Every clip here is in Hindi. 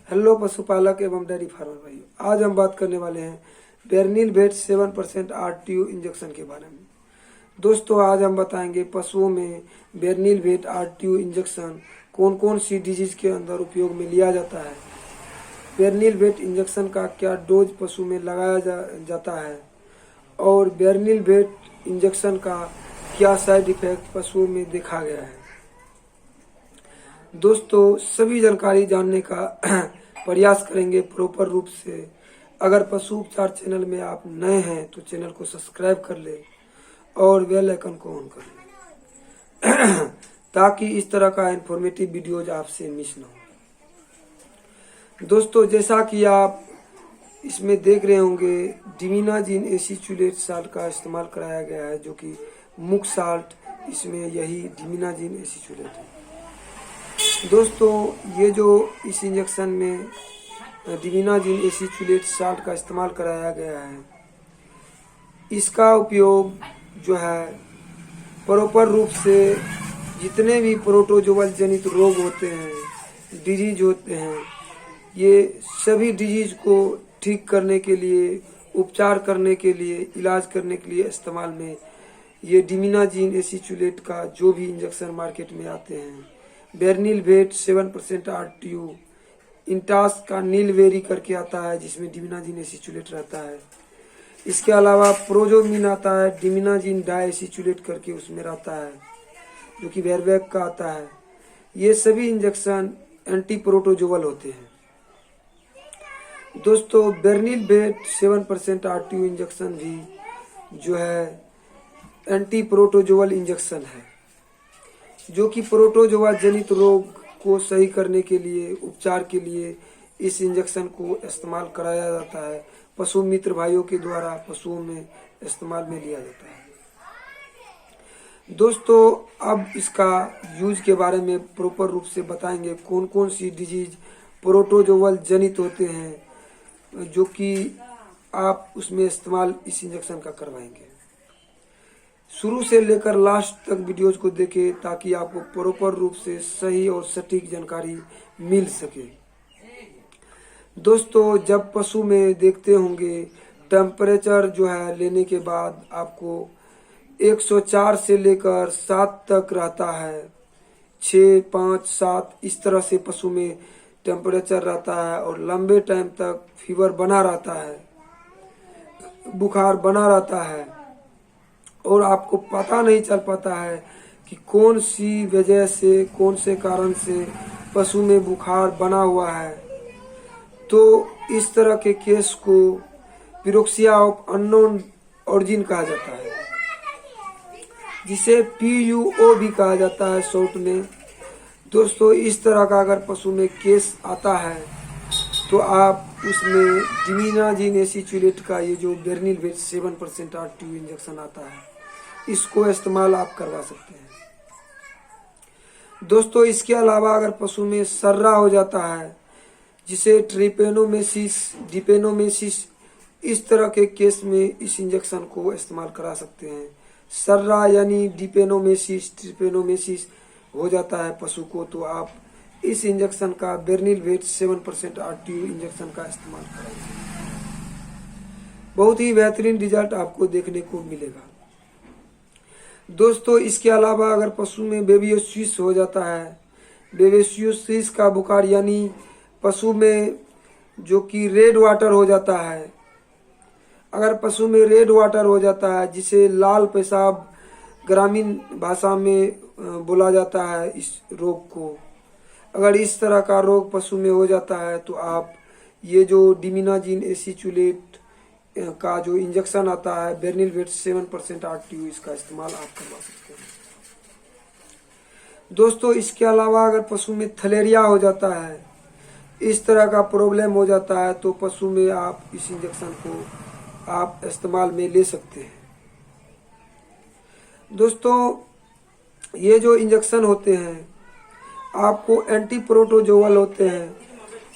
हेलो पशुपालक एवं डेयरी फार्मर भाइयों, आज हम बात करने वाले हैं बेरनील वेट 7% RTU इंजेक्शन के बारे में। दोस्तों, आज हम बताएंगे पशुओं में बेरनील वेट RTU इंजेक्शन कौन कौन सी डिजीज के अंदर उपयोग में लिया जाता है, बेरनील वेट इंजेक्शन का क्या डोज पशु में लगाया जाता है और बेरनील वेट इंजेक्शन का क्या साइड इफेक्ट पशुओं में देखा गया है। दोस्तों, सभी जानकारी जानने का प्रयास करेंगे प्रॉपर रूप से। अगर पशु उपचार चैनल में आप नए हैं तो चैनल को सब्सक्राइब कर ले और बेल आइकन को ऑन कर ले ताकि इस तरह का इंफॉर्मेटिव वीडियोज आपसे मिस न हो। दोस्तों, जैसा कि आप इसमें देख रहे होंगे, डिमीनाजीन एसिचुलेट साल्ट का इस्तेमाल कराया गया है, जो कि मुख्य साल्ट इसमें यही डिमीनाजीन एसिचुलेट है। दोस्तों, ये जो इस इंजेक्शन में डिमीनाजीन एसिचुलेट साल्ट का इस्तेमाल कराया गया है, इसका उपयोग जो है प्रॉपर रूप से जितने भी प्रोटोजोअल जनित रोग होते हैं, डिजीज होते हैं, ये सभी डिजीज को ठीक करने के लिए, उपचार करने के लिए, इलाज करने के लिए इस्तेमाल में ये डिमीनाजीन एसिचुलेट का जो भी इंजेक्शन मार्केट में आते हैं, बेरनील वेट 7% RTU, इंटास का नीलवेरी करके आता है जिसमें डिमीनाजीन एसिचुलेट रहता है। इसके अलावा प्रोजोमिन आता है, डिमीनाजीन डाई एसिचुलेट करके उसमें रहता है, जो कि वेरवैक का आता है। ये सभी इंजेक्शन एंटी प्रोटोजोअल होते हैं। दोस्तों, बेरनील वेट 7% RTU इंजेक्शन भी जो है एंटी प्रोटोजोअल इंजेक्शन है, जो कि प्रोटोजोआ जनित रोग को सही करने के लिए, उपचार के लिए इस इंजेक्शन को इस्तेमाल कराया जाता है। पशु मित्र भाइयों के द्वारा पशुओं में इस्तेमाल में लिया जाता है। दोस्तों, अब इसका यूज के बारे में प्रॉपर रूप से बताएंगे कौन कौन सी डिजीज प्रोटोजोअल जनित होते हैं, जो कि आप उसमें इस्तेमाल इस इंजेक्शन का करवाएंगे। शुरू से लेकर लास्ट तक वीडियोज को देखें ताकि आपको प्रॉपर रूप से सही और सटीक जानकारी मिल सके। दोस्तों, जब पशु में देखते होंगे टेम्परेचर जो है लेने के बाद आपको 104 से लेकर 7 तक रहता है, 6, 5, 7 इस तरह से पशु में टेम्परेचर रहता है और लंबे टाइम तक फीवर बना रहता है, बुखार बना रहता है और आपको पता नहीं चल पाता है कि कौन सी वजह से, कौन से कारण से पशु में बुखार बना हुआ है। तो इस तरह के केस को पिरोक्सिया ऑफ अननोन ओरिजिन कहा जाता है, जिसे PUO भी कहा जाता है शॉर्ट में। दोस्तों, इस तरह का अगर पशु में केस आता है तो आप उसमें डिमीनाजीन एसिचुलेट का ये जो बेरनील वेट 7% RTU इंजेक्शन आता है, इसको इस्तेमाल आप करवा सकते हैं। दोस्तों, इसके अलावा अगर पशु में सर्रा हो जाता है, जिसे ट्रिपेनोमेसिस, डिपेनोमेसिस, इस तरह के केस में इस इंजेक्शन को इस्तेमाल करा सकते हैं। सर्रा यानी डिपेनोमेसिस, ट्रिपेनोमेसिस हो जाता है पशु को, तो आप इस इंजेक्शन का बेरनील वेट 7% RTU इंजेक्शन का इस्तेमाल करेंगे। बहुत ही बेहतरीन रिजल्ट आपको देखने को मिलेगा। दोस्तों, इसके अलावा अगर पशु में बेबियोसिस हो जाता है, बेबियोसिस का बुखार यानी पशु में जो कि रेड वाटर हो जाता है, अगर पशु में रेड वाटर हो जाता है, जिसे लाल पेशाब ग्रामीण भाषा में बोला जाता है, इस रोग को, अगर इस तरह का रोग पशु में हो जाता है तो आप ये जो डिमीनाजीन एसिचुलेट का जो इंजेक्शन आता है, बेरनील वेट 7% RTU, इसका इस्तेमाल आप करवा सकते हैं। दोस्तों, इसके अलावा अगर पशु में थलेरिया हो जाता है, इस तरह का प्रॉब्लम हो जाता है, तो पशु में आप इस इंजेक्शन को आप इस्तेमाल में ले सकते हैं। दोस्तों, ये जो इंजेक्शन होते हैं आपको एंटी प्रोटोजोअल होते हैं,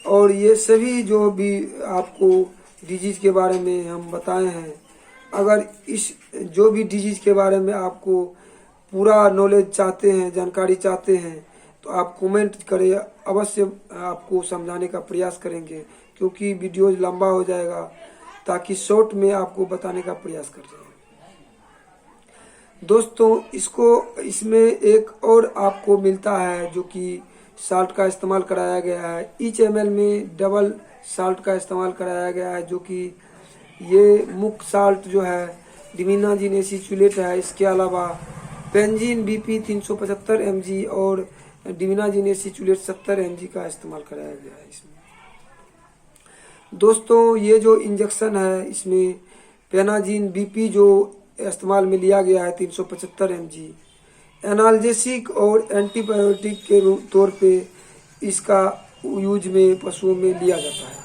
और ये सभी जो भी आपको डिजीज के बारे में हम बताए हैं, अगर इस जो भी डिजीज के बारे में आपको पूरा नॉलेज चाहते हैं, जानकारी चाहते हैं, तो आप कमेंट करें, अवश्य आपको समझाने का प्रयास करेंगे, क्योंकि वीडियो लंबा हो जाएगा, ताकि शॉर्ट में आपको बताने का प्रयास कर रहे हैं। दोस्तों इसमें एक और आपको मिलता है जो कि साल्ट का इस्तेमाल कराया गया है। ईच ml में डबल साल्ट का इस्तेमाल कराया गया है, जो कि ये मुख्य साल्ट जो है डिमीनाजिन एसिचुलेट है। इसके अलावा बेंजीन BP 375 mg और डिमीनाजिन एसिचुलेट 70 mg का इस्तेमाल कराया गया है इसमें। दोस्तों ये जो इंजेक्शन है, इसमें पेनाजिन BP जो इस्तेमाल में लिया गया है 375 mg, एनाल्जेसिक और एंटीबायोटिक के तौर पे इसका यूज में पशुओं में लिया जाता है।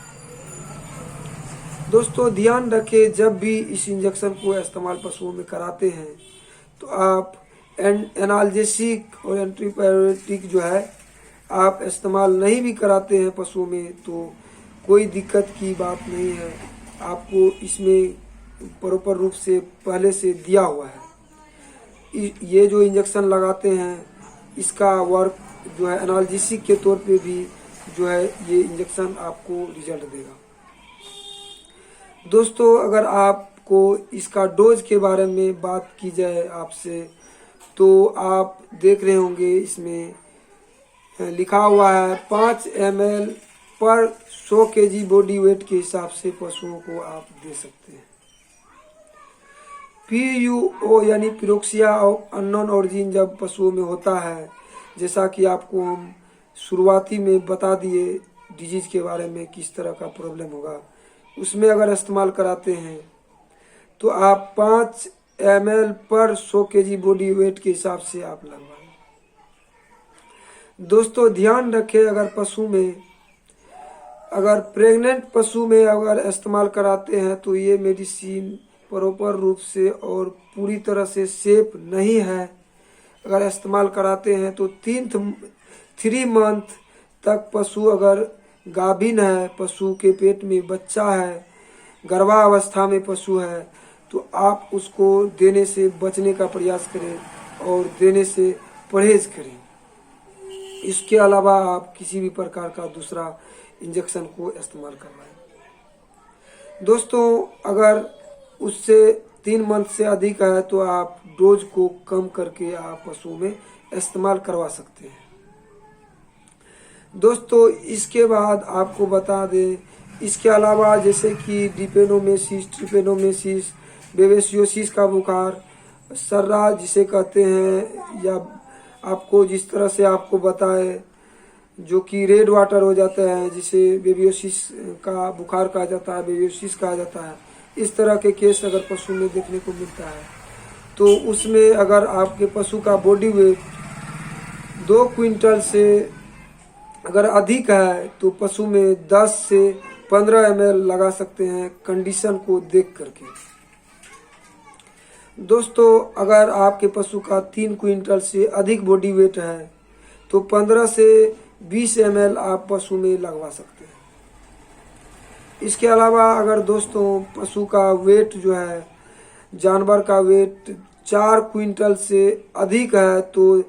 दोस्तों ध्यान रखें, जब भी इस इंजेक्शन को इस्तेमाल पशुओं में कराते हैं तो आप एनाल्जेसिक और एंटीबायोटिक जो है आप इस्तेमाल नहीं भी कराते हैं पशुओं में तो कोई दिक्कत की बात नहीं है। आपको इसमें प्रॉपर रूप से पहले से दिया हुआ है। ये जो इंजेक्शन लगाते हैं इसका वर्क जो है एनाल्जेसिक के तौर पे भी जो है ये इंजेक्शन आपको रिजल्ट देगा। दोस्तों अगर आपको इसका डोज के बारे में बात की जाए आपसे, तो आप देख रहे होंगे इसमें लिखा हुआ है 5 ml पर 100 kg बॉडी वेट के हिसाब से पशुओं को आप दे सकते हैं। PUO यानी पिरोक्सिया अननोन ऑरिजिन जब पशुओं में होता है, जैसा कि आपको हम शुरुआती में बता दिए डिजीज के बारे में किस तरह का प्रॉब्लम होगा, उसमें अगर इस्तेमाल कराते हैं तो आप 5 ml पर 100 kg बॉडी वेट के हिसाब से आप लगवाएं। दोस्तों ध्यान रखें, अगर प्रेग्नेंट पशु में अगर इस्तेमाल कराते हैं तो ये मेडिसिन प्रॉपर रूप से और पूरी तरह से सेफ नहीं है। अगर इस्तेमाल कराते हैं तो 3 मंथ तक पशु अगर गाभिन है, पशु के पेट में बच्चा है, गर्भावस्था में पशु है, तो आप उसको देने से बचने का प्रयास करें और देने से परहेज करें। इसके अलावा आप किसी भी प्रकार का दूसरा इंजेक्शन को इस्तेमाल करवाएं। दोस्तों अगर उससे 3 मंथ से अधिक है तो आप डोज को कम करके आप पशुओं में इस्तेमाल करवा सकते हैं। दोस्तों इसके बाद आपको बता दें, इसके अलावा जैसे कि डिपेनोमेसिस, ट्रिपेनोमेसिस, बेबेसियोसिस का बुखार, सर्रा जिसे कहते हैं, या आपको जिस तरह से आपको बताए जो कि रेड वाटर हो जाता है, जिसे बेबियोसिस का बुखार कहा जाता है, बेबियोसिस कहा जाता है, इस तरह के केस अगर पशु में देखने को मिलता है तो उसमें अगर आपके पशु का बॉडी वेट 2 क्विंटल से अगर अधिक है तो पशु में 10 से 15 ml लगा सकते हैं, कंडीशन को देख करके। दोस्तों अगर आपके पशु का 3 क्विंटल से अधिक बॉडी वेट है तो 15 से 20 ml आप पशु में लगवा सकते हैं। इसके अलावा अगर दोस्तों पशु का वेट जो है, जानवर का वेट 4 क्विंटल से अधिक है तो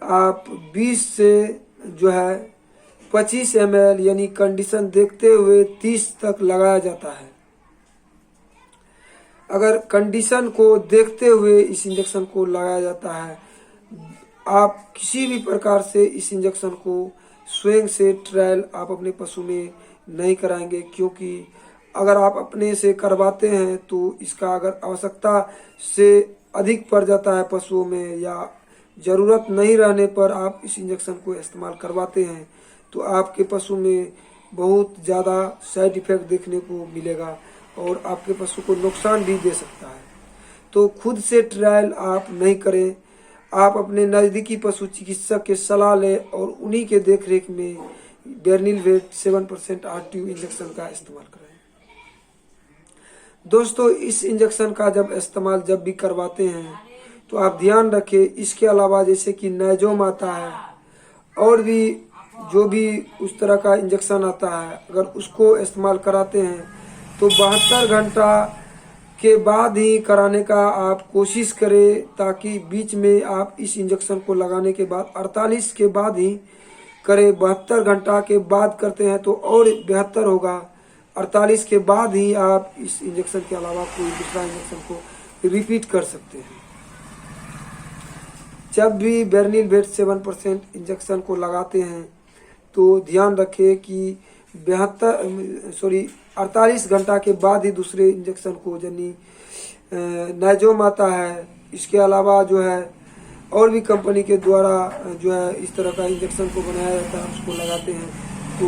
आप 20 से जो है 25 ml यानी कंडीशन देखते हुए 30 तक लगाया जाता है। अगर कंडीशन को देखते हुए इस इंजेक्शन को लगाया जाता है, आप किसी भी प्रकार से इस इंजेक्शन को स्वयं से ट्रायल आप अपने पशु में नहीं कराएंगे, क्योंकि अगर आप अपने से करवाते हैं तो इसका अगर आवश्यकता से अधिक पड़ जाता है पशुओं में, या ज़रूरत नहीं रहने पर आप इस इंजेक्शन को इस्तेमाल करवाते हैं तो आपके पशु में बहुत ज़्यादा साइड इफ़ेक्ट देखने को मिलेगा और आपके पशु को नुकसान भी दे सकता है। तो खुद से ट्रायल आप नहीं करें, आप अपने नज़दीकी पशु चिकित्सक के सलाह लें और उन्हीं के देखरेख में बेरनिलवेट 7% RTU इंजेक्शन का इस्तेमाल करें। दोस्तों इस इंजेक्शन का जब भी करवाते हैं तो आप ध्यान रखें, इसके अलावा जैसे कि नाइजोम आता है और भी जो भी उस तरह का इंजेक्शन आता है, अगर उसको इस्तेमाल कराते हैं तो 72 घंटा के बाद ही कराने का आप कोशिश करें, ताकि बीच में आप इस इंजेक्शन को लगाने के बाद 48 के बाद ही करें 72 घंटा के बाद करते हैं तो और बेहतर होगा। 48 के बाद ही आप इस इंजेक्शन के अलावा कोई दूसरा इंजेक्शन को रिपीट कर सकते हैं। जब भी बेरनिल वेट 7% इंजेक्शन को लगाते हैं तो ध्यान रखें कि 48 घंटा के बाद ही दूसरे इंजेक्शन को, यानी नाइजोम आता है, इसके अलावा जो है और भी कंपनी के द्वारा जो है इस तरह का इंजेक्शन को बनाया जाता है, उसको लगाते हैं। तो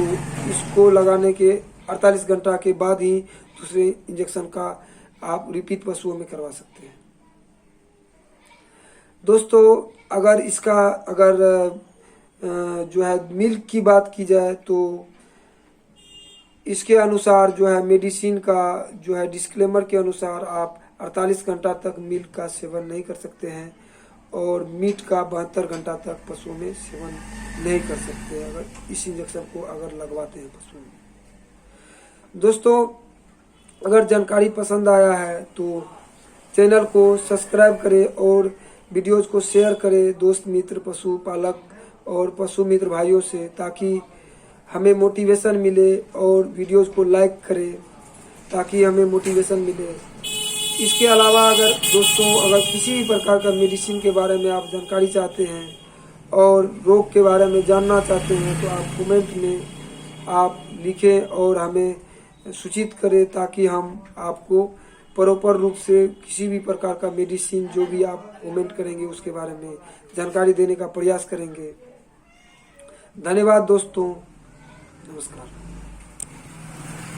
इसको लगाने के 48 घंटा के बाद ही दूसरे इंजेक्शन का आप रिपीट पशुओं में करवा सकते हैं। दोस्तों, अगर जो है मिल्क की बात की जाए तो इसके अनुसार जो है मेडिसिन का जो है डिस्क्लेमर के अनुसार आप 48 घंटा तक मिल्क का सेवन नहीं कर सकते हैं और मीट का 72 घंटा तक पशुओं में सेवन नहीं कर सकते अगर इस इंजेक्शन को अगर लगवाते हैं पशुओं में। दोस्तों, अगर जानकारी पसंद आया है तो चैनल को सब्सक्राइब करें और वीडियोज को शेयर करें दोस्त मित्र पशुपालक और पशु मित्र भाइयों से, ताकि हमें मोटिवेशन मिले, और वीडियोज को लाइक करें ताकि हमें मोटिवेशन मिले। इसके अलावा अगर किसी भी प्रकार का मेडिसिन के बारे में आप जानकारी चाहते हैं और रोग के बारे में जानना चाहते हैं तो आप कमेंट में आप लिखें और हमें सूचित करें, ताकि हम आपको प्रॉपर रूप से किसी भी प्रकार का मेडिसिन जो भी आप कमेंट करेंगे उसके बारे में जानकारी देने का प्रयास करेंगे। धन्यवाद दोस्तों, नमस्कार।